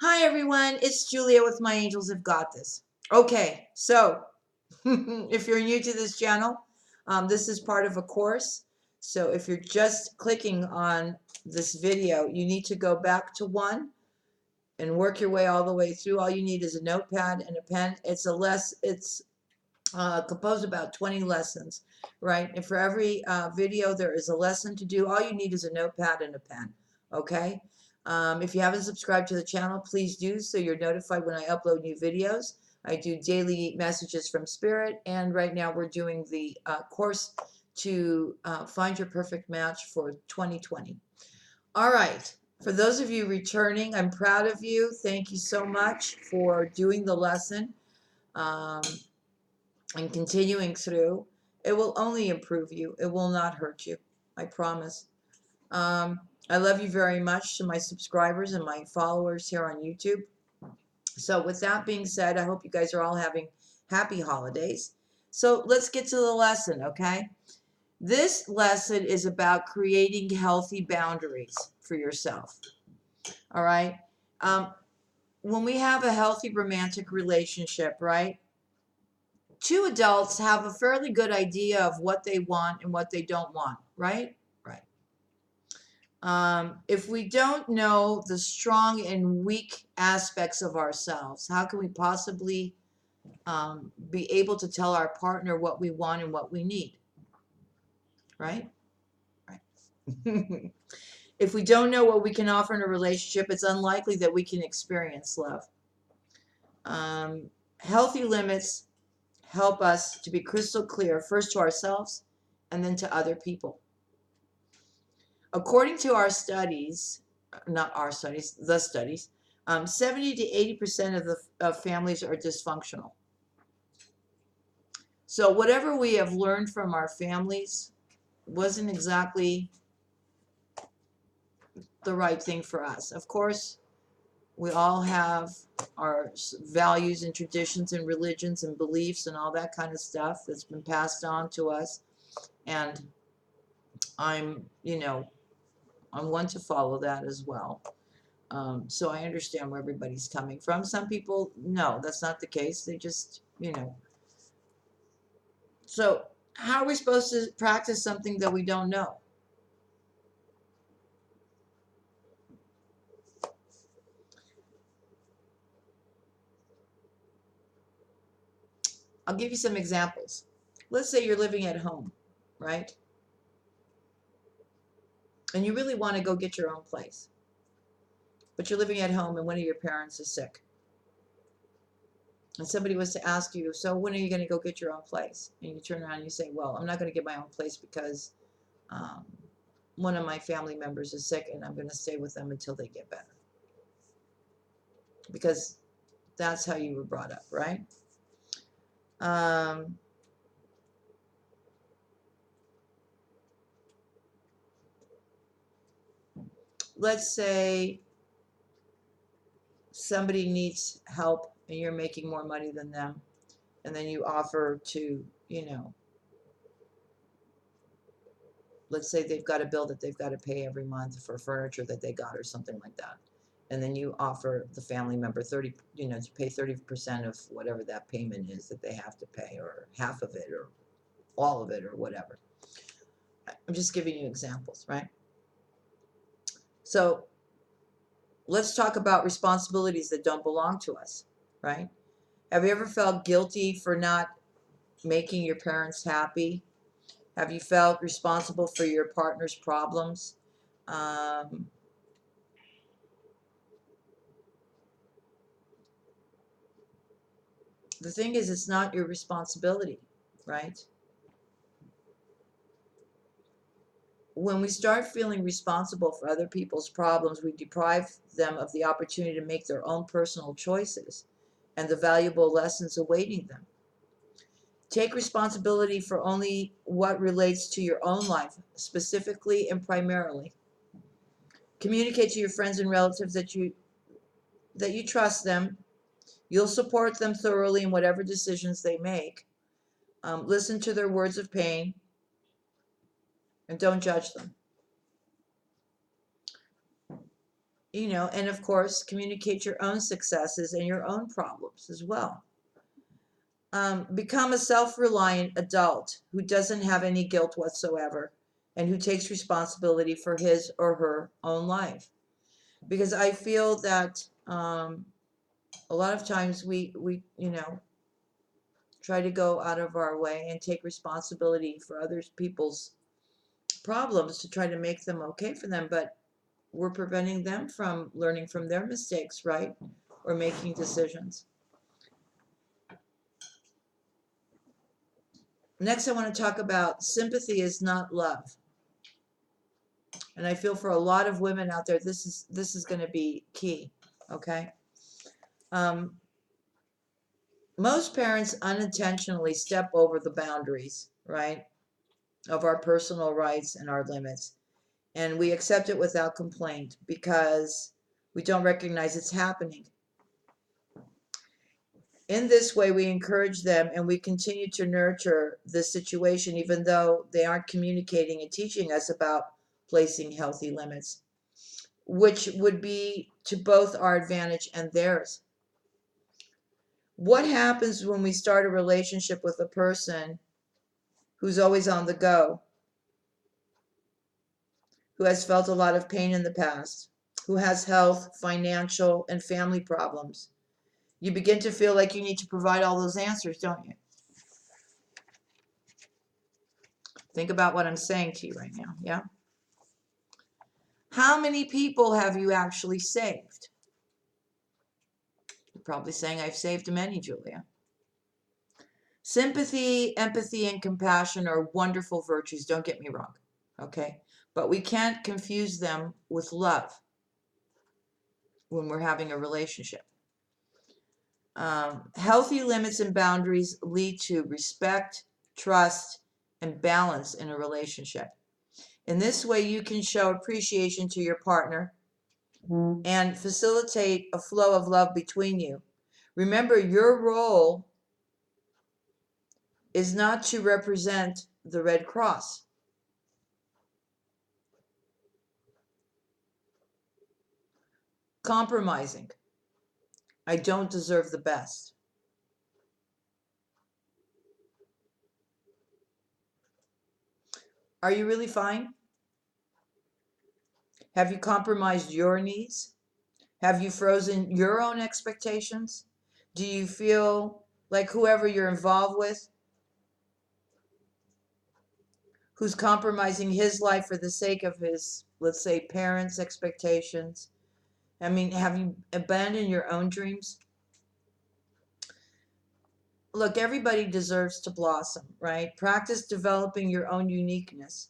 Hi everyone, it's Julia with My Angels Have Got This. Okay, so if you're new to this channel, this is part of a course. So if you're just clicking on this video, you need to go back to one and work your way all the way through. All you need is a notepad and a pen. It's composed about 20 lessons, right? And for every video, there is a lesson to do. All you need is a notepad and a pen, okay? If you haven't subscribed to the channel, please do so you're notified when I upload new videos. I do daily messages from Spirit, and right now we're doing the course to find your perfect match for 2020. All right. For those of you returning, I'm proud of you. Thank you so much for doing the lesson. Um, and continuing through, it will only improve you. It will not hurt you. I promise. I love you very much to my subscribers and my followers here on YouTube. So with that being said, I hope you guys are all having happy holidays. So let's get to the lesson, okay? This lesson is about creating healthy boundaries for yourself. All right? When we have a healthy romantic relationship, right? Two adults have a fairly good idea of what they want and what they don't want, right? Right. If we don't know the strong and weak aspects of ourselves, how can we possibly be able to tell our partner what we want and what we need? Right? Right. If we don't know what we can offer in a relationship, it's unlikely that we can experience love. Healthy limits help us to be crystal clear, first to ourselves and then to other people. According to our studies, not our studies, the studies, 70 to 80% of families are dysfunctional. So whatever we have learned from our families wasn't exactly the right thing for us. Of course, we all have our values and traditions and religions and beliefs and all that kind of stuff that's been passed on to us. And I'm one to follow that as well. So I understand where everybody's coming from. Some people, no, that's not the case. They just, So how are we supposed to practice something that we don't know? I'll give you some examples. Let's say you're living at home, right? And you really want to go get your own place. But you're living at home and one of your parents is sick. And somebody was to ask you, so when are you going to go get your own place? And you turn around and you say, well, I'm not going to get my own place because one of my family members is sick and I'm going to stay with them until they get better. Because that's how you were brought up, right? Let's say somebody needs help and you're making more money than them, and then you offer to, let's say they've got a bill that they've got to pay every month for furniture that they got or something like that. And then you offer the family member to pay 30% of whatever that payment is that they have to pay, or half of it, or all of it, or whatever. I'm just giving you examples, right? So let's talk about responsibilities that don't belong to us, right? Have you ever felt guilty for not making your parents happy? Have you felt responsible for your partner's problems? The thing is, it's not your responsibility, right? When we start feeling responsible for other people's problems, we deprive them of the opportunity to make their own personal choices and the valuable lessons awaiting them. Take responsibility for only what relates to your own life, specifically and primarily. Communicate to your friends and relatives that you trust them. You'll support them thoroughly in whatever decisions they make. Listen to their words of pain and don't judge them. and of course, communicate your own successes and your own problems as well. Become a self-reliant adult who doesn't have any guilt whatsoever and who takes responsibility for his or her own life. Because I feel that a lot of times we try to go out of our way and take responsibility for other people's problems to try to make them okay for them, but we're preventing them from learning from their mistakes, right? Or making decisions. Next, I want to talk about sympathy is not love. And I feel for a lot of women out there, this is going to be key, okay? Most parents unintentionally step over the boundaries, right, of our personal rights and our limits. And we accept it without complaint because we don't recognize it's happening. In this way, we encourage them and we continue to nurture this situation, even though they aren't communicating and teaching us about placing healthy limits, which would be to both our advantage and theirs. What happens when we start a relationship with a person who's always on the go, who has felt a lot of pain in the past, who has health, financial, and family problems? You begin to feel like you need to provide all those answers, don't you? Think about what I'm saying to you right now, yeah? How many people have you actually saved? You're probably saying, I've saved many, Julia. Sympathy, empathy, and compassion are wonderful virtues, don't get me wrong, okay? But we can't confuse them with love when we're having a relationship. Healthy limits and boundaries lead to respect, trust, and balance in a relationship. In this way, you can show appreciation to your partner and facilitate a flow of love between you. Remember, your role is not to represent the Red Cross. Compromising. I don't deserve the best. Are you really fine? Have you compromised your needs? Have you frozen your own expectations? Do you feel like whoever you're involved with, who's compromising his life for the sake of his, let's say, parents' expectations? I mean, have you abandoned your own dreams? Look, everybody deserves to blossom, right? Practice developing your own uniqueness.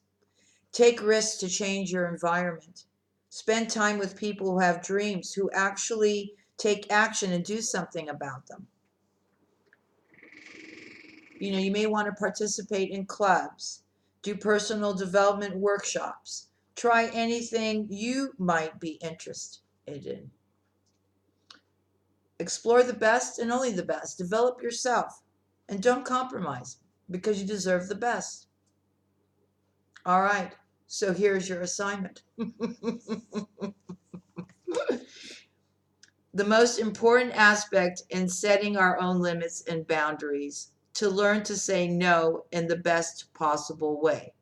Take risks to change your environment. Spend time with people who have dreams, who actually take action and do something about them. You may want to participate in clubs, do personal development workshops, try anything you might be interested in. Explore the best and only the best. Develop yourself and don't compromise because you deserve the best. All right, so here's your assignment. The most important aspect in setting our own limits and boundaries, to learn to say no in the best possible way.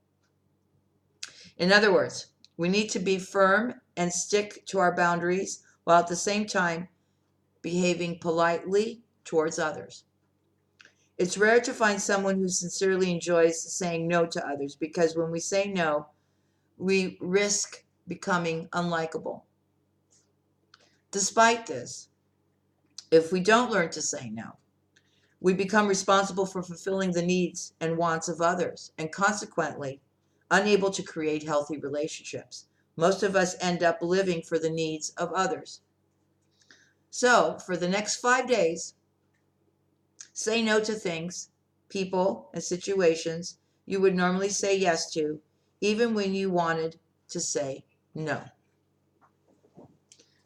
In other words, we need to be firm and stick to our boundaries while at the same time behaving politely towards others. It's rare to find someone who sincerely enjoys saying no to others, because when we say no, we risk becoming unlikable. Despite this, if we don't learn to say no, we become responsible for fulfilling the needs and wants of others, and consequently, unable to create healthy relationships. Most of us end up living for the needs of others. So, for the next 5 days, say no to things, people, and situations you would normally say yes to, even when you wanted to say no.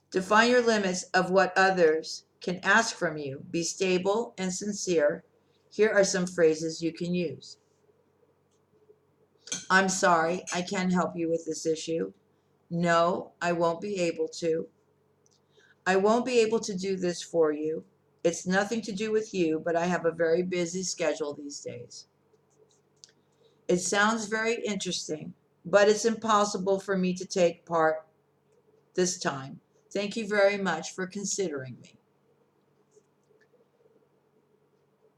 Define your limits of what others can ask from you. Be stable and sincere. Here are some phrases you can use. I'm sorry, I can't help you with this issue. No, I won't be able to. I won't be able to do this for you. It's nothing to do with you, but I have a very busy schedule these days. It sounds very interesting, but it's impossible for me to take part this time. Thank you very much for considering me.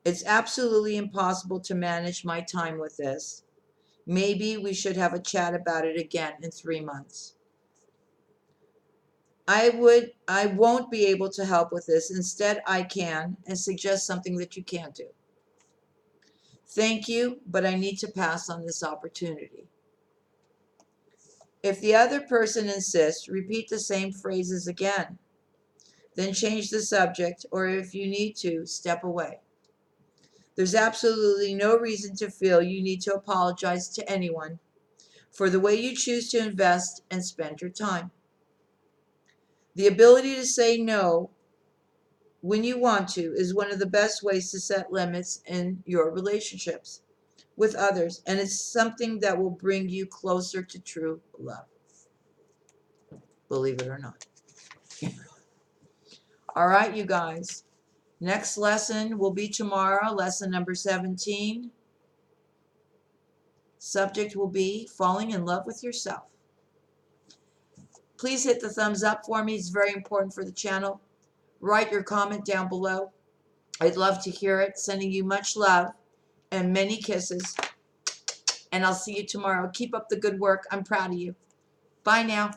It's absolutely impossible to manage my time with this. Maybe we should have a chat about it again in 3 months. I won't be able to help with this. Instead, I can and suggest something that you can't do. Thank you, but I need to pass on this opportunity. If the other person insists, repeat the same phrases again. Then change the subject, or if you need to, step away. There's absolutely no reason to feel you need to apologize to anyone for the way you choose to invest and spend your time. The ability to say no when you want to is one of the best ways to set limits in your relationships with others, and it's something that will bring you closer to true love. Believe it or not. All right, you guys. Next lesson will be tomorrow, lesson number 17. Subject will be falling in love with yourself. Please hit the thumbs up for me. It's very important for the channel. Write your comment down below. I'd love to hear it. Sending you much love and many kisses. And I'll see you tomorrow. Keep up the good work. I'm proud of you. Bye now.